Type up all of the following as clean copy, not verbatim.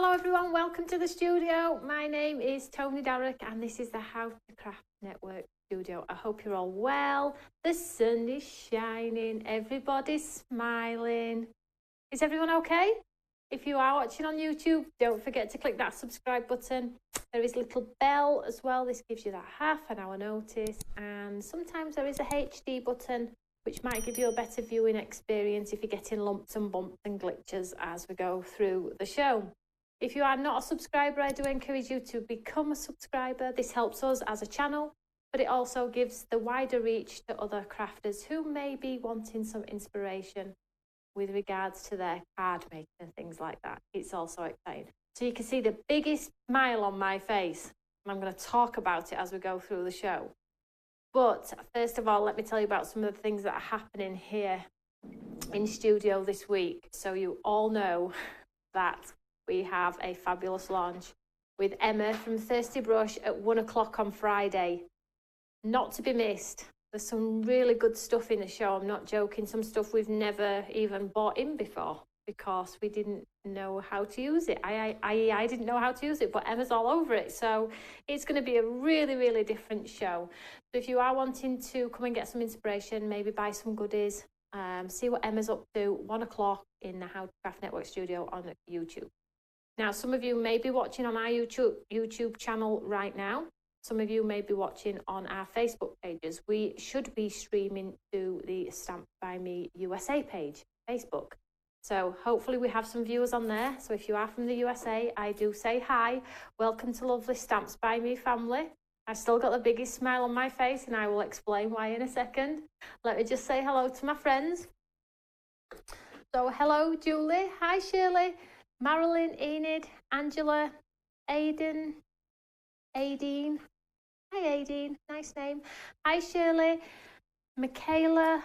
Hello everyone, welcome to the studio. My name is Toni and this is the How to Craft Network studio. I hope you're all well. The sun is shining, everybody's smiling. Is everyone okay? If you are watching on YouTube, don't forget to click that subscribe button. There is a little bell as well. This gives you that half an hour notice, and sometimes there is a HD button which might give you a better viewing experience if you're getting lumps and bumps and glitches as we go through the show. If you are not a subscriber, I do encourage you to become a subscriber. This helps us as a channel, but it also gives the wider reach to other crafters who may be wanting some inspiration with regards to their card making and things like that. It's also exciting. So you can see the biggest smile on my face, and I'm going to talk about it as we go through the show. But first of all, let me tell you about some of the things that are happening here in studio this week. So you all know that we have a fabulous launch with Emma from Thirsty Brush at 1 o'clock on Friday. Not to be missed. There's some really good stuff in the show. I'm not joking. Some stuff we've never even bought in before because we didn't know how to use it. I didn't know how to use it, but Emma's all over it. So it's going to be a really, really different show. So if you are wanting to come and get some inspiration, maybe buy some goodies, see what Emma's up to, 1 o'clock in the How to Craft Network studio on YouTube. Now, some of you may be watching on our YouTube channel right now. Some of you may be watching on our Facebook pages. We should be streaming to the Stamped by Me USA page, Facebook. So hopefully we have some viewers on there. So if you are from the USA, I do say hi. Welcome to lovely Stamps by Me family. I've still got the biggest smile on my face, and I will explain why in a second. Let me just say hello to my friends. So hello, Julie. Hi, Shirley. Marilyn, Enid, Angela, Aideen. Hi, Aideen. Nice name. Hi, Shirley. Michaela,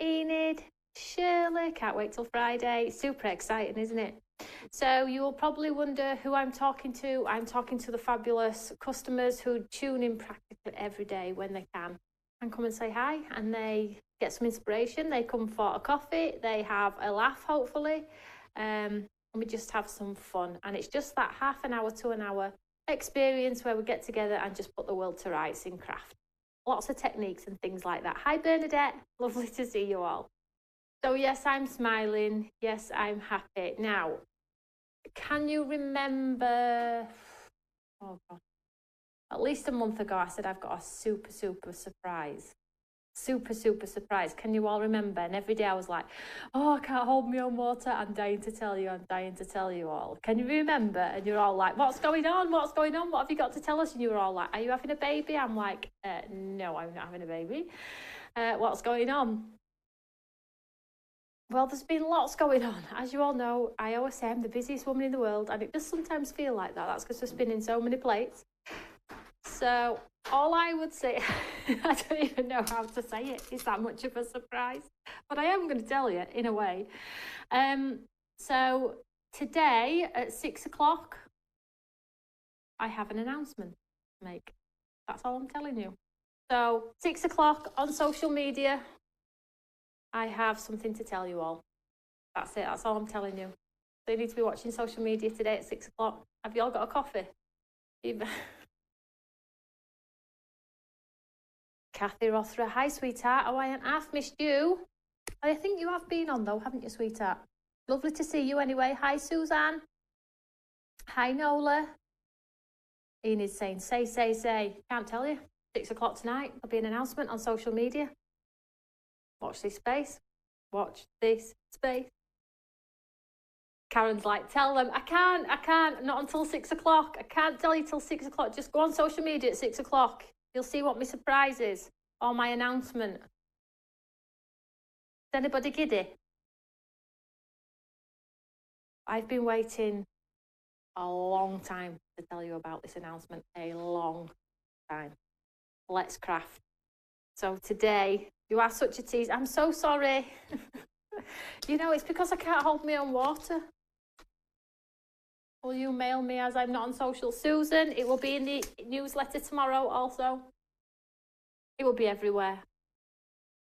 Enid, Shirley. Can't wait till Friday. Super exciting, isn't it? So you will probably wonder who I'm talking to. I'm talking to the fabulous customers who tune in practically every day when they can and come and say hi, and they get some inspiration. They come for a coffee. They have a laugh, hopefully. And we just have some fun, and it's just that half an hour to an hour experience where we get together and just put the world to rights in craft. Lots of techniques and things like that. Hi Bernadette, lovely to see you all. So yes, I'm smiling, yes, I'm happy. Now, can you remember, oh God, at least a month ago I said I've got a super surprise. Super surprise. Can you all remember? And every day I was like, oh, I can't hold my own water. I'm dying to tell you all. Can you remember? And you're all like, what's going on? What have you got to tell us? And you were all like, are you having a baby? I'm like, no, I'm not having a baby. What's going on? Well, there's been lots going on. As you all know, I always say I'm the busiest woman in the world, and it does sometimes feel like that. That's because we're spinning so many plates. So all I would say, I don't even know how to say it. It's that much of a surprise, but I am going to tell you in a way. So today at 6 o'clock, I have an announcement to make. That's all I'm telling you. So 6 o'clock on social media, I have something to tell you all. That's it. That's all I'm telling you. So you need to be watching social media today at 6 o'clock. Have you all got a coffee? Kathy Rothra, hi sweetheart. Oh, I ain't half missed you. I think you have been on though, haven't you, sweetheart? Lovely to see you anyway. Hi Suzanne. Hi Nola. Enid's saying, say. Can't tell you. 6 o'clock tonight, there'll be an announcement on social media. Watch this space. Watch this space. Karen's like, tell them. I can't. Not until 6 o'clock. I can't tell you till 6 o'clock. Just go on social media at 6 o'clock. You'll see what my surprise is, or my announcement. Is anybody giddy? I've been waiting a long time to tell you about this announcement. A long time. Let's craft. So today, you are such a tease. I'm so sorry. You know, it's because I can't hold my own water. Will you mail me as I'm not on social? Susan, it will be in the newsletter tomorrow also. It will be everywhere.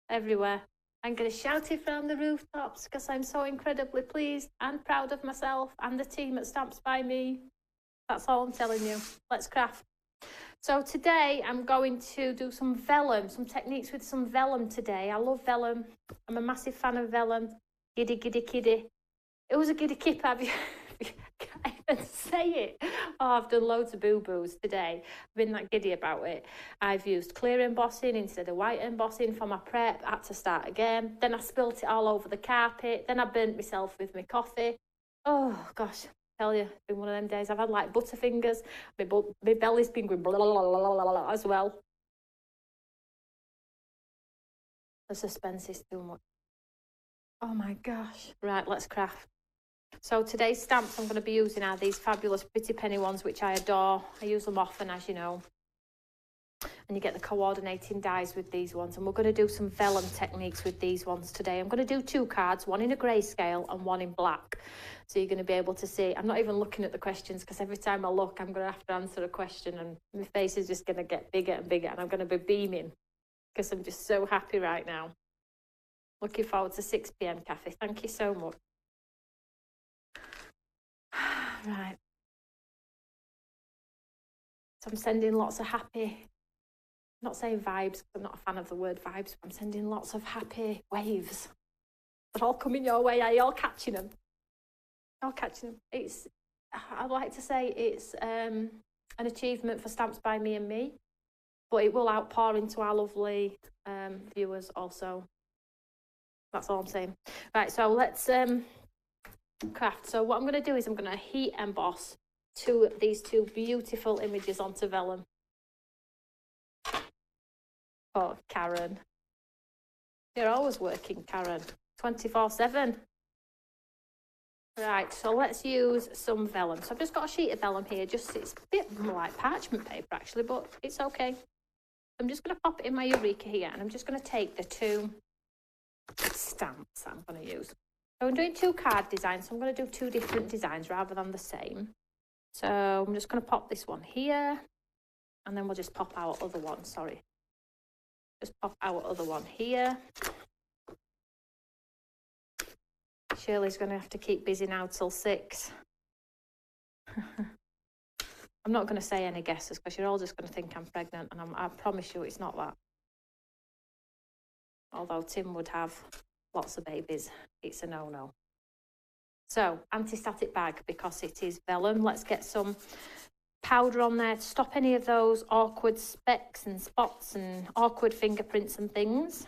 Everywhere. I'm going to shout it from the rooftops because I'm so incredibly pleased and proud of myself and the team at Stamps by Me. That's all I'm telling you. Let's craft. So today I'm going to do some vellum, some techniques with some vellum today. I love vellum. I'm a massive fan of vellum. Giddy, giddy, giddy. It was a giddy kip, have you? Can't even say it. Oh, I've done loads of boo-boos today. I've been that giddy about it. I've used clear embossing instead of white embossing for my prep. I had to start again. Then I spilt it all over the carpet. Then I burnt myself with my coffee. Oh, gosh. Tell you, it's been one of them days. I've had like butterfingers. My belly's been going blah, blah, blah, blah, blah, blah, as well. The suspense is too much. Oh my gosh. Right, let's craft. So today's stamps I'm going to be using are these fabulous Pretty Penny ones, which I adore. I use them often, as you know. And you get the coordinating dies with these ones. And we're going to do some vellum techniques with these ones today. I'm going to do 2 cards, one in a grayscale and one in black. So you're going to be able to see. I'm not even looking at the questions because every time I look, I'm going to have to answer a question and my face is just going to get bigger and bigger and I'm going to be beaming because I'm just so happy right now. Looking forward to 6 p.m, Kathy. Thank you so much. Right. So I'm sending lots of happy, I'm not saying vibes because I'm not a fan of the word vibes, but I'm sending lots of happy waves. They're all coming your way. Are you all catching them? All catching them. It's, I'd like to say it's an achievement for Stamps by Me and me, but it will outpour into our lovely viewers also. That's all I'm saying. Right, so let's craft. So what I'm going to do is I'm going to heat emboss these two beautiful images onto vellum. Oh, Karen. You're always working, Karen. 24/7. Right, so let's use some vellum. So I've just got a sheet of vellum here. It's a bit more like parchment paper actually, but it's okay. I'm just going to pop it in my Eureka here and I'm just going to take the 2 stamps that I'm going to use. So I'm doing 2 card designs, so I'm going to do 2 different designs rather than the same. So I'm just going to pop this one here and then we'll just pop our other one, sorry. Just pop our other one here. Shirley's going to have to keep busy now till 6. I'm not going to say any guesses because you're all just going to think I'm pregnant and I promise you it's not that. Although Tim would have lots of babies, it's a no-no. So, anti-static bag because it is vellum. Let's get some powder on there to stop any of those awkward specks and spots and awkward fingerprints and things.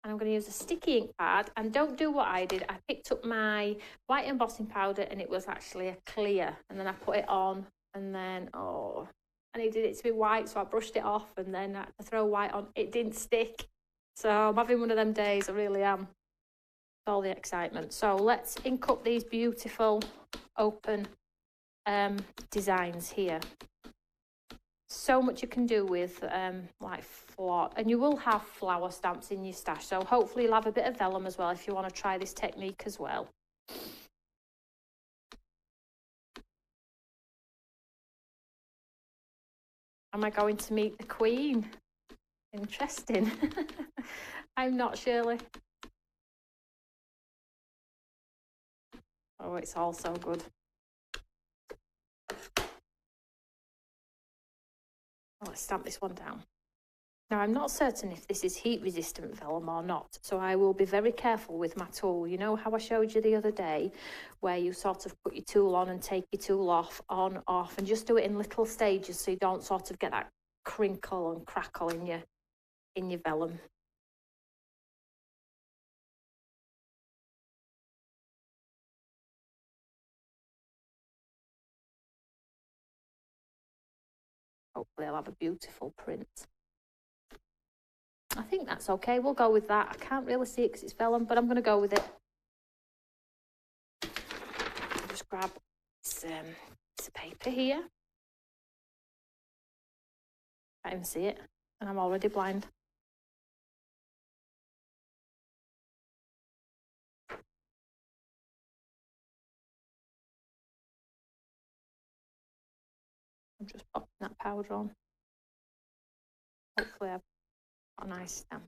And I'm going to use a sticky ink pad and don't do what I did. I picked up my white embossing powder and it was actually a clear and then I put it on and then, oh, I needed it to be white so I brushed it off and then I had to throw white on. It didn't stick. So I'm having one of them days, I really am. All the excitement. So let's ink up these beautiful open designs here. So much you can do with like flower, and you will have flower stamps in your stash, so hopefully you'll have a bit of vellum as well if you want to try this technique as well. Am I going to meet the Queen? Interesting. I'm not, Shirley. Oh, it's all so good. Let's stamp this one down. Now, I'm not certain if this is heat-resistant vellum or not, so I will be very careful with my tool. You know how I showed you the other day, where you sort of put your tool on and take your tool off, on, off, and just do it in little stages so you don't sort of get that crinkle and crackle in your vellum. Hopefully I'll have a beautiful print. I think that's okay. We'll go with that. I can't really see it because it's vellum, but I'm going to go with it. I'll just grab some piece of paper here. I can't even see it, and I'm already blind. I'm just popping that powder on. Hopefully I've got a nice stamp.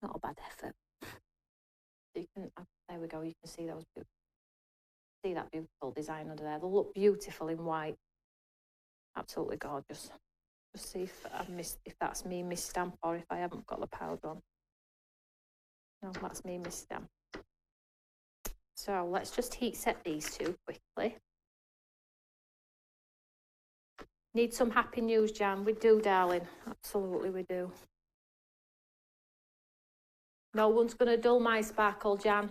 Not a bad effort. You can, there we go, you can see those beautiful. See that beautiful design under there. They'll look beautiful in white. Absolutely gorgeous. Just see if I've missed, if that's me misstamp or if I haven't got the powder on. No, that's me misstamp. So let's just heat set these two quickly. Need some happy news, Jan? We do, darling. Absolutely, we do. No one's going to dull my sparkle, Jan.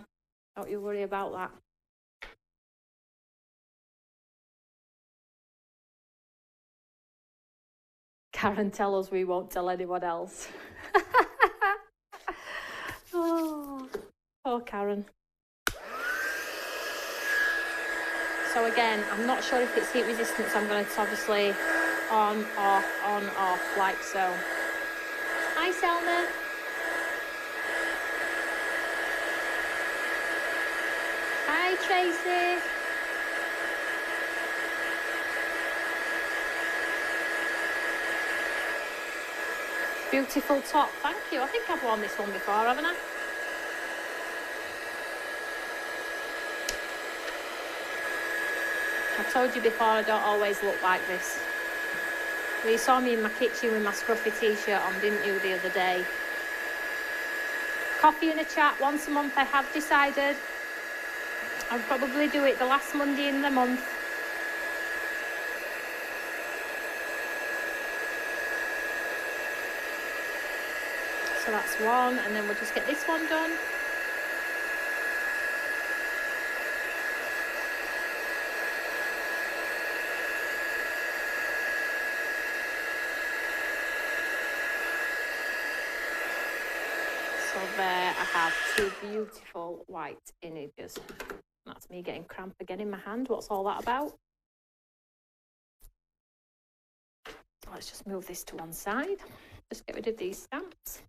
Don't you worry about that. Karen, tell us we won't tell anyone else. Oh, Karen. So again, I'm not sure if it's heat resistant, so I'm going to obviously on, off, like so. Hi, Selma. Hi, Tracy. Beautiful top, thank you. I think I've worn this one before, haven't I? I've told you before, I don't always look like this. Well, you saw me in my kitchen with my scruffy t-shirt on, didn't you, the other day? Coffee and a chat once a month, I have decided. I'll probably do it the last Monday in the month. So that's one, and then we'll just get this one done. So there I have two beautiful white images. That's me getting cramp again in my hand. What's all that about? Let's just move this to one side. Just get rid of these stamps.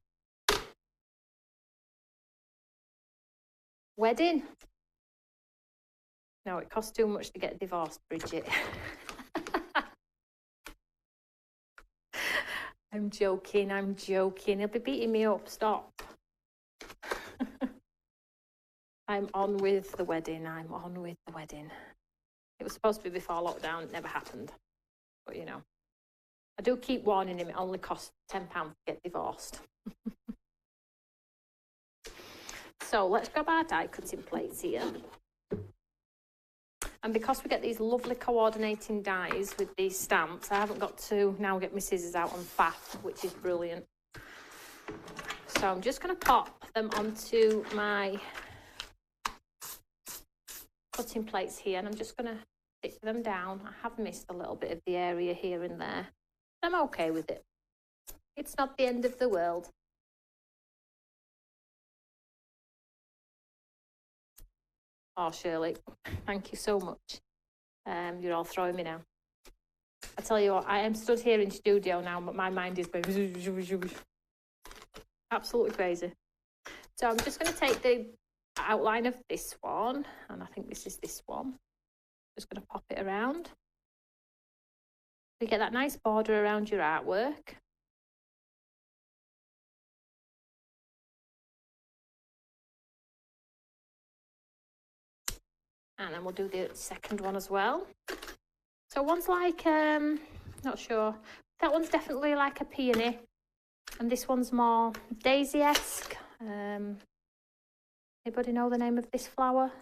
Wedding? No, it costs too much to get divorced, Bridget. I'm joking, I'm joking. He'll be beating me up, stop. I'm on with the wedding, I'm on with the wedding. It was supposed to be before lockdown, it never happened. But you know, I do keep warning him, it only costs £10 to get divorced. So let's grab our die cutting plates here. And because we get these lovely coordinating dies with these stamps, I haven't got to now get my scissors out and faff, which is brilliant. So I'm just going to pop them onto my cutting plates here, and I'm just going to stick them down. I have missed a little bit of the area here and there. I'm okay with it. It's not the end of the world. Oh, Shirley, thank you so much. You're all throwing me now. I tell you what, I am stood here in studio now, but my mind is going absolutely crazy. So I'm just going to take the outline of this one, and I think this is this one. Just going to pop it around. You get that nice border around your artwork. And then we'll do the second one as well. So one's like, not sure. That one's definitely like a peony. And this one's more daisy-esque. Anybody know the name of this flower?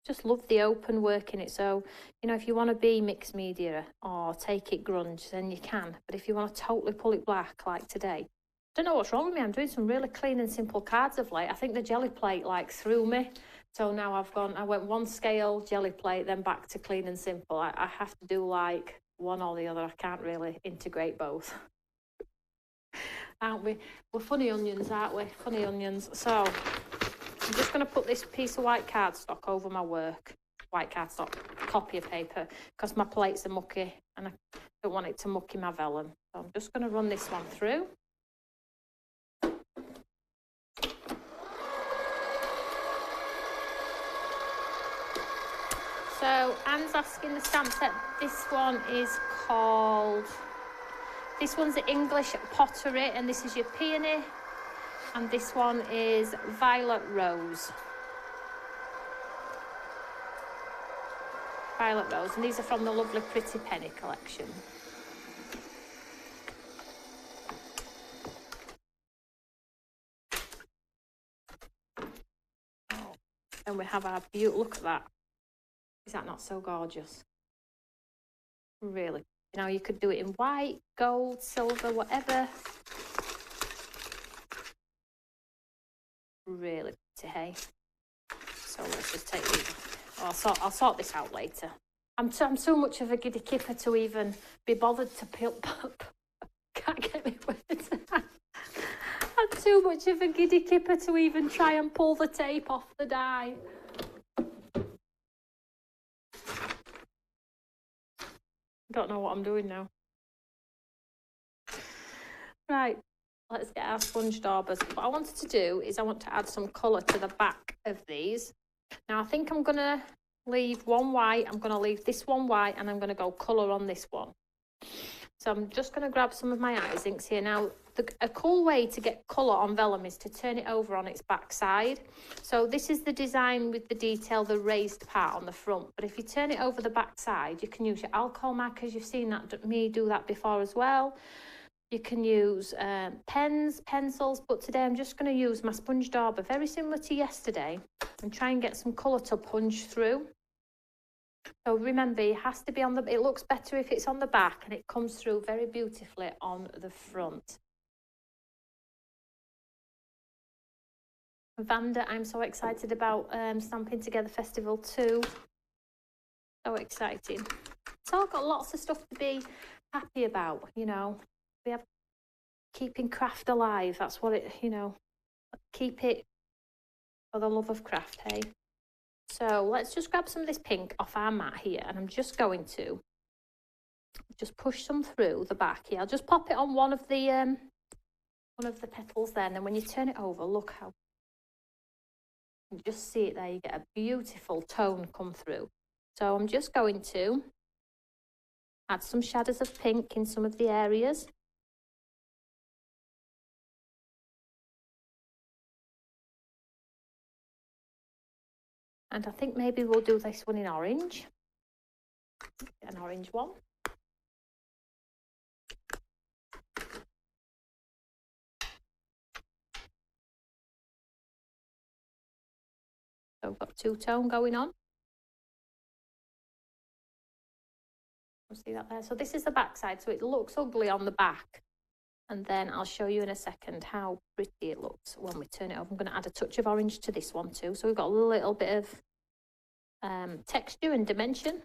Just love the open work in it. So, you know, if you want to be mixed media or take it grunge, then you can. But if you want to totally pull it black, like today, I don't know what's wrong with me. I'm doing some really clean and simple cards of late. I think the jelly plate like threw me. So now I went one scale, jelly plate, then back to clean and simple. I have to do like one or the other. I can't really integrate both. Aren't we? We're funny onions, aren't we? Funny onions. So I'm just going to put this piece of white cardstock over my work. White cardstock, copy of paper, because my plates are mucky and I don't want it to mucky my vellum. So I'm just going to run this one through. So Anne's asking the stamp set. This one is called, this one's the English Pottery, and this is your Peony, and this one is Violet Rose. Violet Rose, and these are from the lovely Pretty Penny collection. Oh, and we have our beautiful, look at that. Is that not so gorgeous? Really. You know, you could do it in white, gold, silver, whatever. Really pretty, hey? So let's just take these. I'll sort this out later. I'm so much of a giddy kipper to even be bothered to peel up. Can't get me words. I'm too much of a giddy kipper to even try and pull the tape off the die. Don't know what I'm doing now. Right, let's get our sponge daubers. What I wanted to do is I want to add some colour to the back of these. Now I think I'm going to leave one white, I'm going to leave this one white, and I'm going to go colour on this one. So I'm just going to grab some of my IZINKs here. Now, a cool way to get colour on vellum is to turn it over on its back side. So this is the design with the detail, the raised part on the front. But if you turn it over the back side, you can use your alcohol markers. You've seen that me do that before as well. You can use pens, pencils, but today I'm just going to use my sponge dauber, very similar to yesterday, and try and get some colour to punch through. So remember, it has to be on the, it looks better if it's on the back, and it comes through very beautifully on the front. Vanda, I'm so excited about Stamping Together Festival too. So exciting. It's all got lots of stuff to be happy about, you know. We have keeping craft alive. That's what it, you know, keep it for the love of craft, hey? So let's just grab some of this pink off our mat here, and I'm just going to just push some through the back here. I'll just pop it on one of the petals there, and then when you turn it over, look how, you just see it there, you get a beautiful tone come through. So I'm just going to add some shadows of pink in some of the areas. And I think maybe we'll do this one in orange. Get an orange one. So we've got two-tone going on. You'll see that there. So this is the back side, so it looks ugly on the back. And then I'll show you in a second how pretty it looks when we turn it over. I'm going to add a touch of orange to this one too. So we've got a little bit of texture and dimension.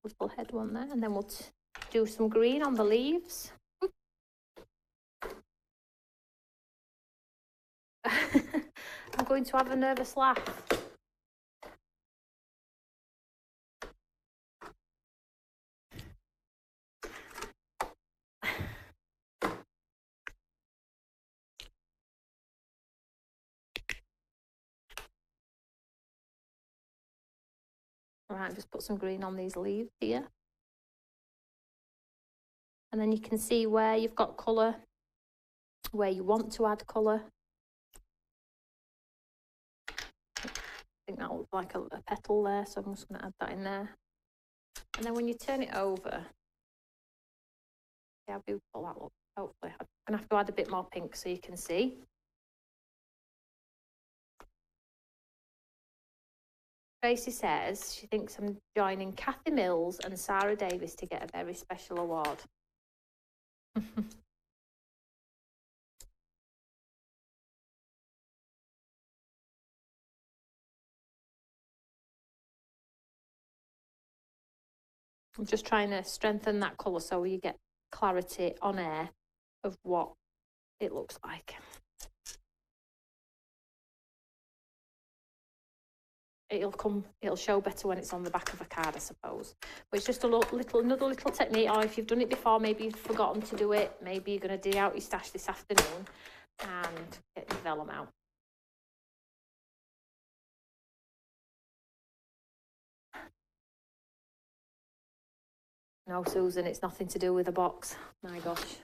Little head one there. And then we'll do some green on the leaves. I'm going to have a nervous laugh. Right, just put some green on these leaves here. And then you can see where you've got colour, where you want to add colour. I think that looks like a petal there, so I'm just going to add that in there. And then when you turn it over, see how beautiful that looks. Hopefully, I'm going to have to add a bit more pink so you can see. Tracy says she thinks I'm joining Kathy Mills and Sarah Davis to get a very special award. I'm just trying to strengthen that colour so you get clarity on air of what it looks like. It'll show better when it's on the back of a card, I suppose. But it's just another little technique, or if you've done it before, maybe you've forgotten to do it, maybe you're going to dig out your stash this afternoon and get your vellum out. No, Susan, it's nothing to do with the box. My gosh.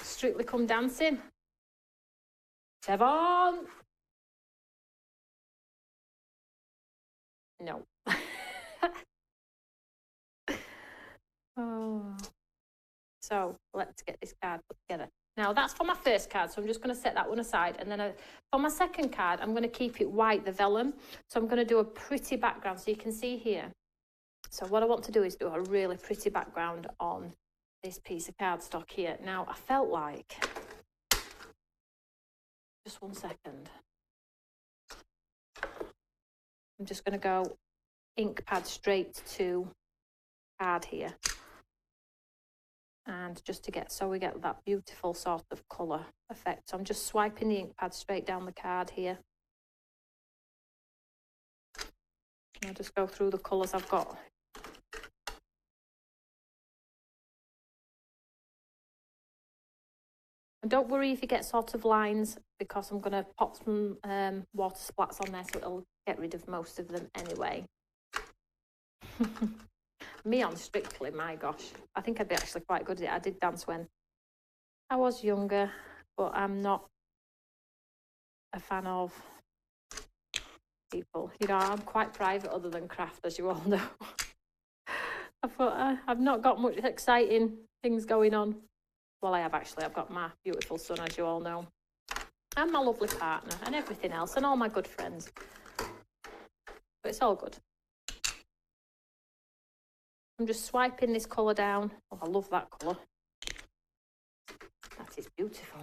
Strictly Come Dancing. Devon! No. Oh. So let's get this card put together. Now that's for my first card, so I'm just going to set that one aside. And then for my second card, I'm going to keep it white, the vellum. So I'm going to do a pretty background, so you can see here. So what I want to do is do a really pretty background on this piece of cardstock here. Now I felt like, just 1 second. I'm just going to go ink pad straight to card here. And just to get, so we get that beautiful sort of colour effect. So I'm just swiping the ink pad straight down the card here. And I'll just go through the colours I've got. And don't worry if you get sort of lines, because I'm going to pop some water splats on there, so it'll get rid of most of them anyway. Me on Strictly, my gosh. I think I'd be actually quite good at it. I did dance when I was younger, but I'm not a fan of people. You know, I'm quite private other than craft, as you all know. I thought I've not got much exciting things going on. Well, I have actually. I've got my beautiful son, as you all know, and my lovely partner and everything else, and all my good friends. But it's all good. I'm just swiping this colour down. Oh, I love that colour. That is beautiful.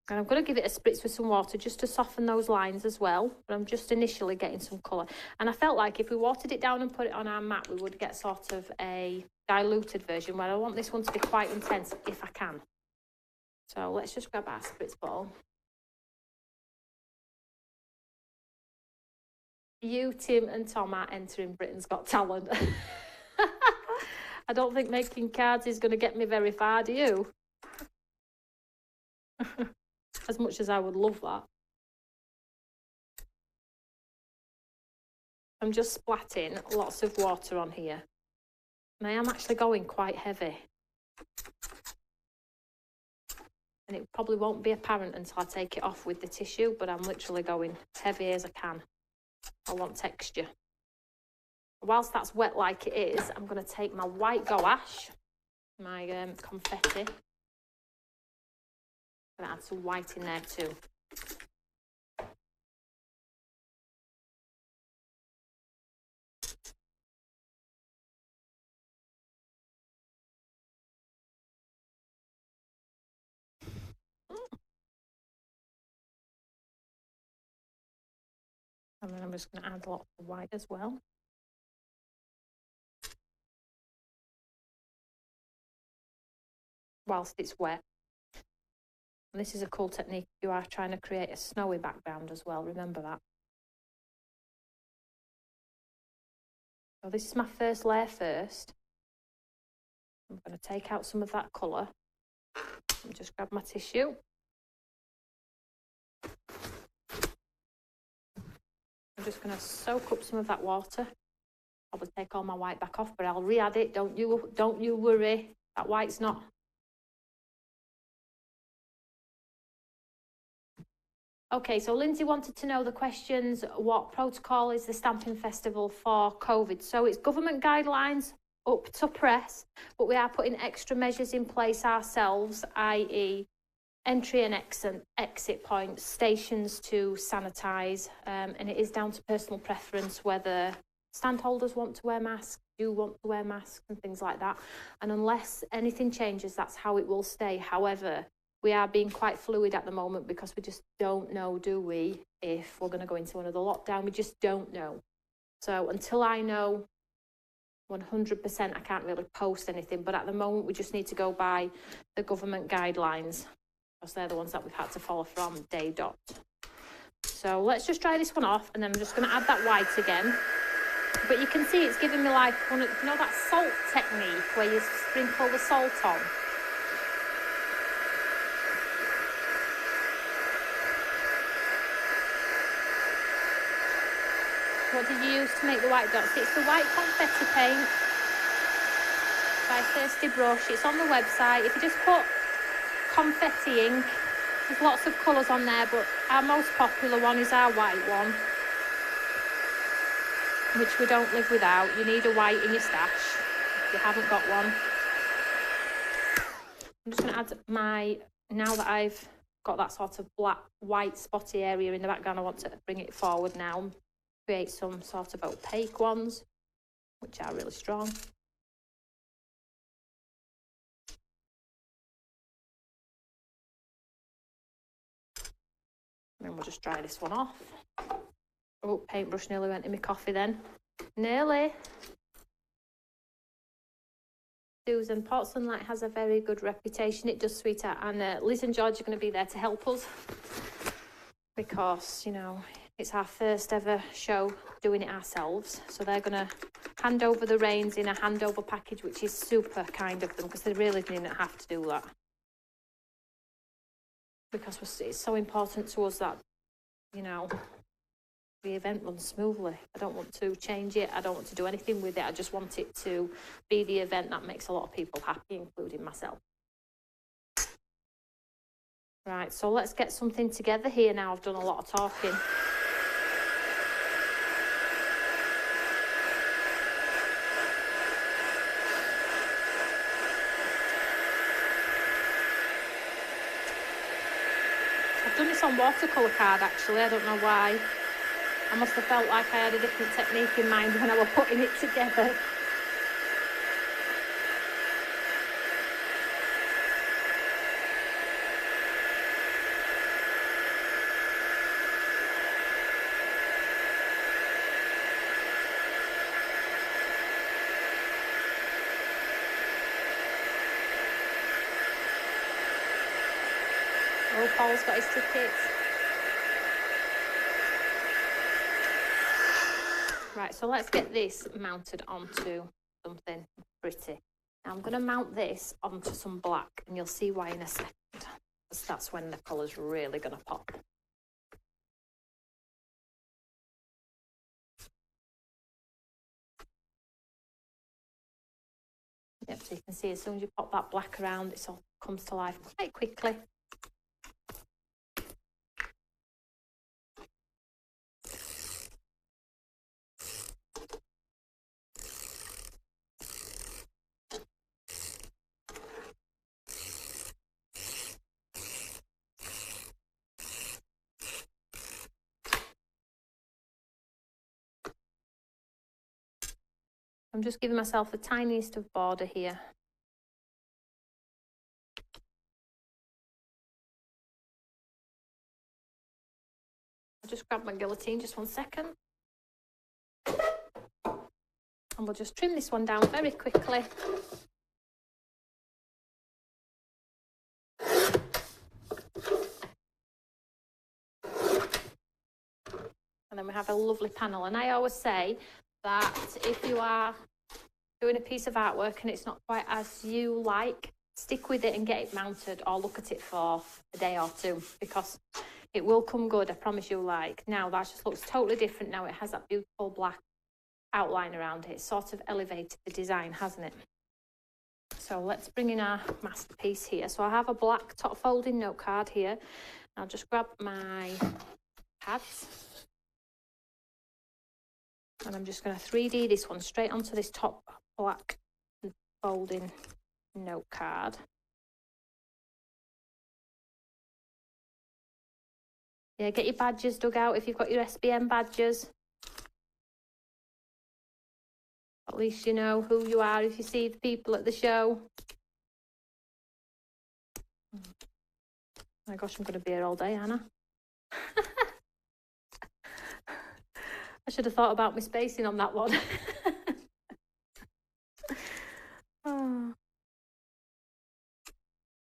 And I'm going to give it a spritz with some water just to soften those lines as well. But I'm just initially getting some colour. And I felt like if we watered it down and put it on our mat, we would get sort of a diluted version, where I want this one to be quite intense if I can. So let's just grab our spritz bottle. You, Tim and Tom are entering Britain's Got Talent. I don't think making cards is going to get me very far, do you? As much as I would love that. I'm just splatting lots of water on here. And I am actually going quite heavy. And it probably won't be apparent until I take it off with the tissue, but I'm literally going heavy as I can. I want texture. Whilst that's wet like it is, I'm going to take my white gouache, my confetti. I'm going to add some white in there too. And then I'm just going to add lots of white as well. Whilst it's wet. And this is a cool technique if you are trying to create a snowy background as well, remember that. So this is my first layer first. I'm going to take out some of that colour and just grab my tissue. I'm just going to soak up some of that water. Probably take all my white back off, but I'll re-add it. Don't you worry. That white's not. Okay, so Lindsay wanted to know the questions. What protocol is the stamping festival for COVID? So it's government guidelines up to press, but we are putting extra measures in place ourselves, i.e. entry and exit points, stations to sanitise, and it is down to personal preference whether stand holders want to wear masks, do want to wear masks and things like that. And unless anything changes, that's how it will stay. However, we are being quite fluid at the moment because we just don't know, do we, if we're going to go into another lockdown. We just don't know. So until I know 100%, I can't really post anything. But at the moment, we just need to go by the government guidelines, because they're the ones that we've had to follow from day dot. So let's just try this one off, and then I'm just going to add that white again. But you can see it's giving me like, you know that salt technique where you sprinkle the salt on? What did you use to make the white dots? It's the white confetti paint by Thirsty Brush. It's on the website. If you just put confetti ink, there's lots of colours on there, but our most popular one is our white one, which we don't live without. You need a white in your stash if you haven't got one. I'm just going to add my, now that I've got that sort of black, white spotty area in the background, I want to bring it forward now, create some sort of opaque ones, which are really strong. And then we'll just dry this one off. Oh, paintbrush nearly went in my coffee then. Nearly. Susan, Port Sunlight has a very good reputation. It does, sweetheart. And Liz and George are going to be there to help us. Because, you know, it's our first ever show doing it ourselves. So they're going to hand over the reins in a handover package, which is super kind of them, because they really didn't have to do that. Because it's so important to us that, you know, the event runs smoothly. I don't want to change it. I don't want to do anything with it. I just want it to be the event that makes a lot of people happy, including myself. Right, so let's get something together here now. I've done a lot of talking. I've done this on watercolour card actually. I don't know why. I must have felt like I had a different technique in mind when I was putting it together. Oh, Paul's got his tickets. Right, so let's get this mounted onto something pretty. Now I'm going to mount this onto some black, and you'll see why in a second. Because that's when the colour's really going to pop. Yep, so you can see as soon as you pop that black around, it all comes to life quite quickly. I'm just giving myself the tiniest of border here. I'll just grab my guillotine, just 1 second. And we'll just trim this one down very quickly. And then we have a lovely panel. And I always say that if you are doing a piece of artwork and it's not quite as you like, stick with it and get it mounted, or look at it for a day or two, because it will come good, I promise you. Like now, that just looks totally different now. It has that beautiful black outline around it. It's sort of elevated the design, hasn't it? So let's bring in our masterpiece here. So I have a black top folding note card here. I'll just grab my pads. And I'm just going to 3D this one straight onto this top black folding note card. Yeah, get your badges dug out if you've got your SBM badges. At least you know who you are if you see the people at the show. Oh my gosh, I'm going to be here all day, Anna. I should have thought about my spacing on that one. Oh.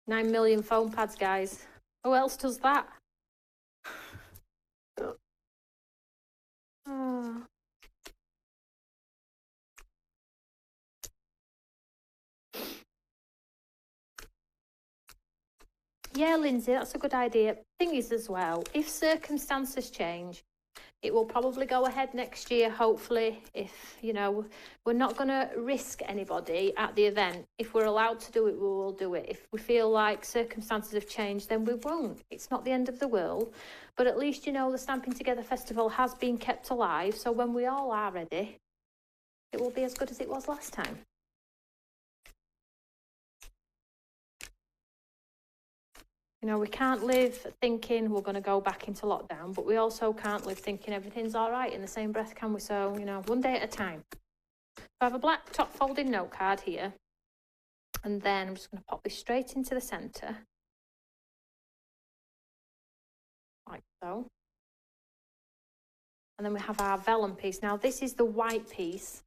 9 million foam pads, guys. Who else does that? Oh. Yeah, Lindsay, that's a good idea. Thing is as well, if circumstances change, It will probably go ahead next year, hopefully, if, you know, we're not going to risk anybody at the event. If we're allowed to do it, we will do it. If we feel like circumstances have changed, then we won't. It's not the end of the world. But at least, you know, the Stamping Together Festival has been kept alive. So when we all are ready, it will be as good as it was last time. You know, we can't live thinking we're going to go back into lockdown, but we also can't live thinking everything's all right in the same breath, can we? So, you know, one day at a time. So I have a black top folding note card here. And then I'm just going to pop this straight into the centre. Like so. And then we have our vellum piece. Now, this is the white piece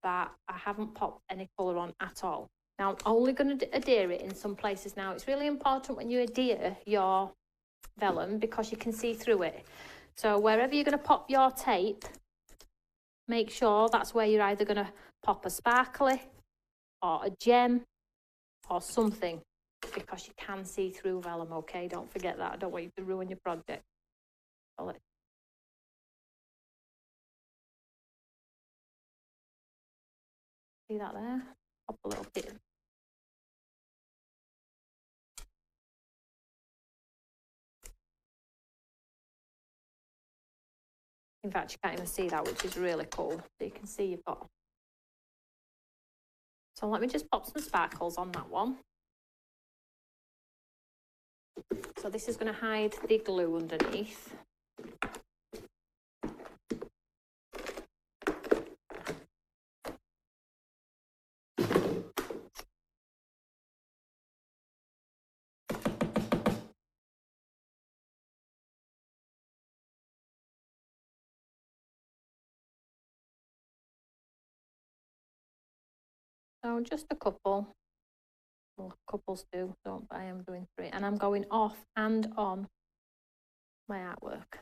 that I haven't popped any colour on at all. Now, I'm only going to adhere it in some places now. It's really important when you adhere your vellum because you can see through it. So wherever you're going to pop your tape, make sure that's where you're either going to pop a sparkly or a gem or something, because you can see through vellum, okay? Don't forget that. I don't want you to ruin your project. See that there? Pop a little bit. In fact, you can't even see that, which is really cool. So you can see you've got. So let me just pop some sparkles on that one. So this is going to hide the glue underneath. So just a couple. Well, couples do, but I am doing 3. And I'm going off and on my artwork.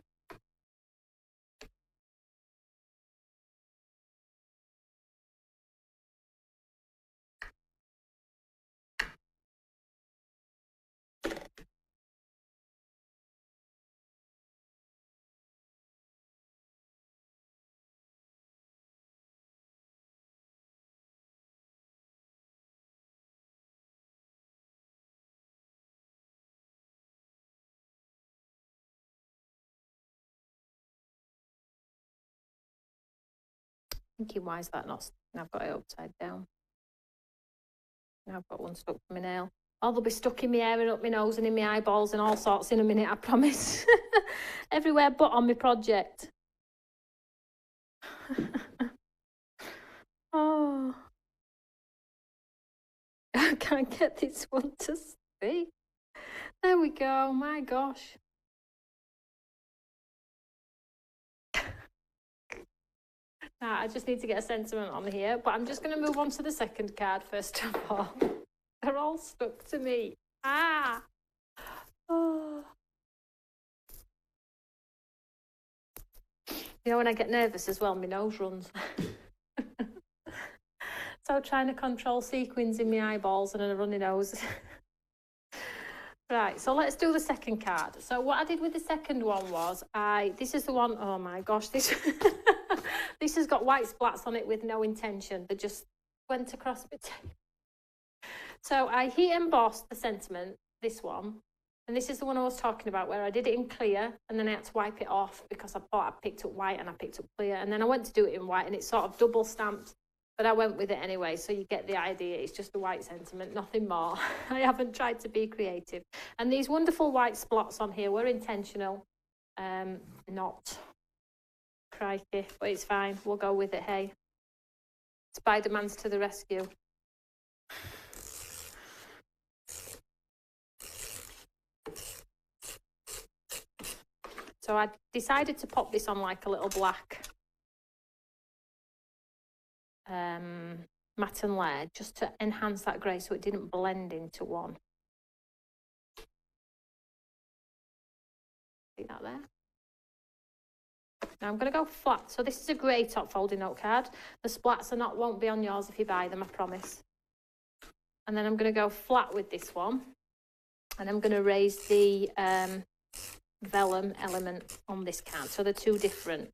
Thinking, why is that not? I've got it upside down. Now I've got one stuck to my nail. Oh, they'll be stuck in my hair and up my nose and in my eyeballs and all sorts in a minute, I promise. Everywhere but on my project. Oh. I can't get this one to see. There we go, my gosh. Now, I just need to get a sentiment on here, but I'm just going to move on to the second card first of all. They're all stuck to me. Ah! Oh. You know, when I get nervous as well, my nose runs. So trying to control sequins in my eyeballs and a runny nose. Right, so let's do the second card. So what I did with the second one was, this is the one, oh my gosh, this this has got white splats on it with no intention. They just went across my tape. So I heat embossed the sentiment, this one, and this is the one I was talking about where I did it in clear and then I had to wipe it off because I thought I picked up white and I picked up clear, and then I went to do it in white and it's sort of double stamped. But I went with it anyway, so you get the idea. It's just a white sentiment, nothing more. I haven't tried to be creative. And these wonderful white splats on here were intentional, not crikey, but it's fine. We'll go with it, hey. Spider-Man's to the rescue. So I decided to pop this on like a little black matte and layer just to enhance that grey so it didn't blend into one. See that there? Now I'm going to go flat. So this is a grey top folding note card. The splats won't be on yours if you buy them, I promise. And then I'm going to go flat with this one. And I'm going to raise the vellum element on this card. So they're two different.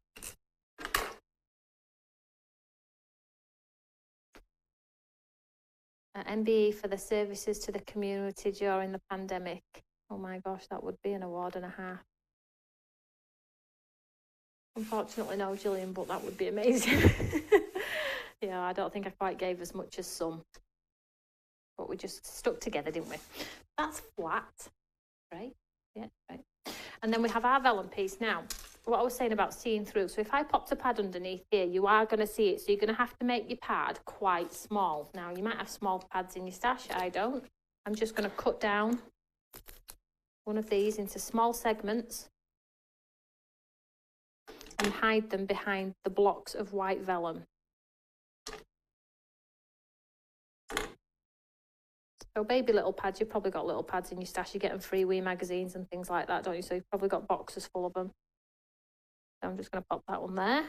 MBE for the services to the community during the pandemic. Oh my gosh, that would be an award and a half. Unfortunately, no, Gillian, but that would be amazing. Yeah, I don't think I quite gave as much as some. But we just stuck together, didn't we? That's flat. Right? Yeah, right. And then we have our vellum piece. Now, what I was saying about seeing through. So if I popped a pad underneath here, you are going to see it. So you're going to have to make your pad quite small. Now, you might have small pads in your stash. I don't. I'm just going to cut down one of these into small segments and hide them behind the blocks of white vellum. So baby little pads, you've probably got little pads in your stash. You get them free wee magazines and things like that, don't you? So you've probably got boxes full of them. So I'm just going to pop that one there.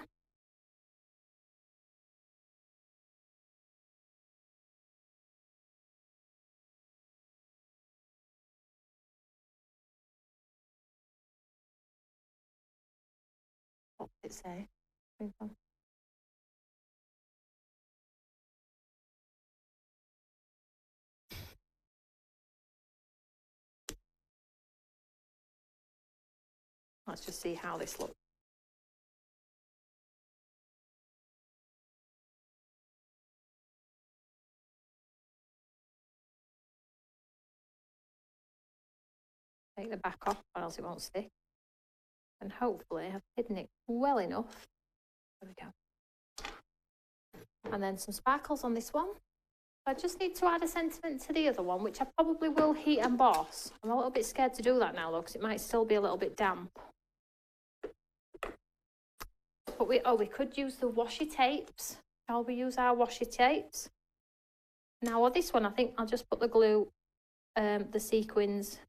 What did it say? Let's just see how this looks. Take the back off or else it won't stick. And hopefully I've hidden it well enough. There we go. And then some sparkles on this one. I just need to add a sentiment to the other one, which I probably will heat and emboss. I'm a little bit scared to do that now though, because it might still be a little bit damp. But we could use the washi tapes. Shall we use our washi tapes? Now on this one, I think I'll just put the glue, the sequins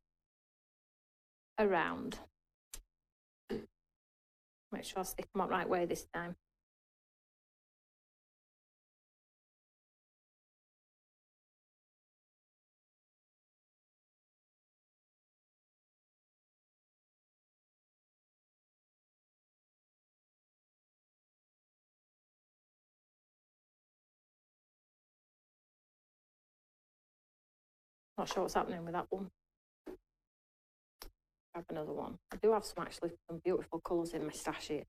around. Make sure I stick them up right way this time. Not sure what's happening with that one. Grab another one. I do have some beautiful colours in my stash here.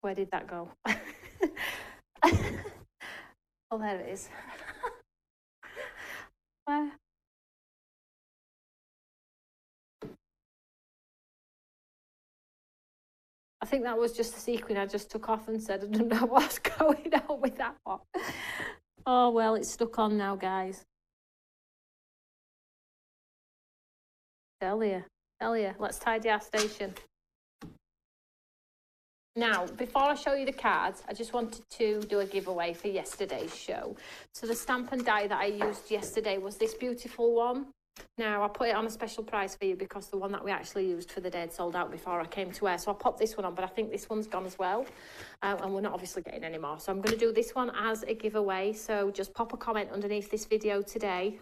Where did that go? Oh, there it is. Where? I think that was just a sequin I just took off and said I don't know what's going on with that one. Oh, well, it's stuck on now, guys. Tell you. Let's tidy our station. Now, before I show you the cards, I just wanted to do a giveaway for yesterday's show. So the stamp and die that I used yesterday was this beautiful one. Now, I put it on a special price for you because the one that we actually used for the day had sold out before I came to air. So I popped this one on, but I think this one's gone as well. And we're not obviously getting any more. So I'm going to do this one as a giveaway. So just pop a comment underneath this video today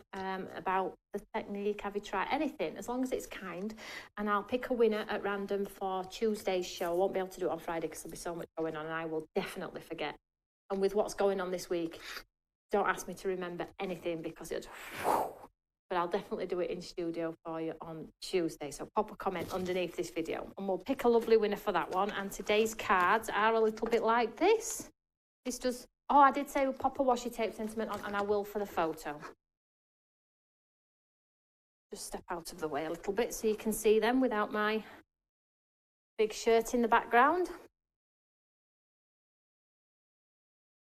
about the technique. Have you tried anything, as long as it's kind. And I'll pick a winner at random for Tuesday's show. I won't be able to do it on Friday because there'll be so much going on and I will definitely forget. And with what's going on this week, don't ask me to remember anything because it's... But I'll definitely do it in studio for you on Tuesday. So pop a comment underneath this video and we'll pick a lovely winner for that one. And today's cards are a little bit like this. This does... Oh, I did say we'll pop a washi tape sentiment on, and I will for the photo. Just step out of the way a little bit so you can see them without my big shirt in the background.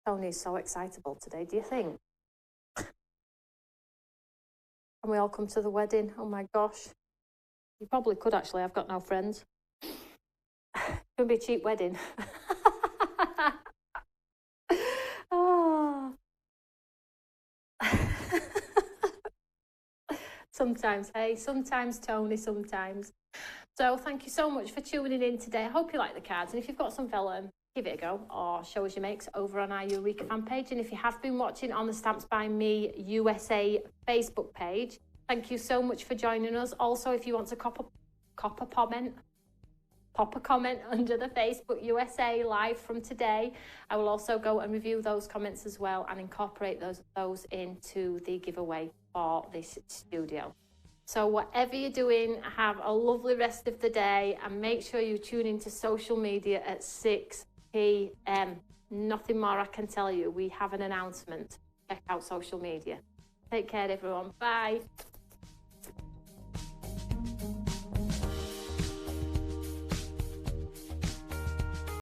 Tony's so excitable today, do you think? And we all come to the wedding. Oh my gosh. You probably could actually. I've got no friends. It's going to be a cheap wedding. Oh. Sometimes, hey. Sometimes, Tony, sometimes. So thank you so much for tuning in today. I hope you like the cards. And if you've got some vellum, give it a go, or show us your makes over on our Eureka fan page. And if you have been watching on the Stamps by Me USA Facebook page, thank you so much for joining us. Also, if you want to pop a comment under the Facebook USA live from today, I will also go and review those comments as well and incorporate those into the giveaway for this studio. So whatever you're doing, have a lovely rest of the day, and make sure you tune into social media at 6 p.m. Nothing more I can tell you. We have an announcement. Check out social media. Take care, everyone. Bye.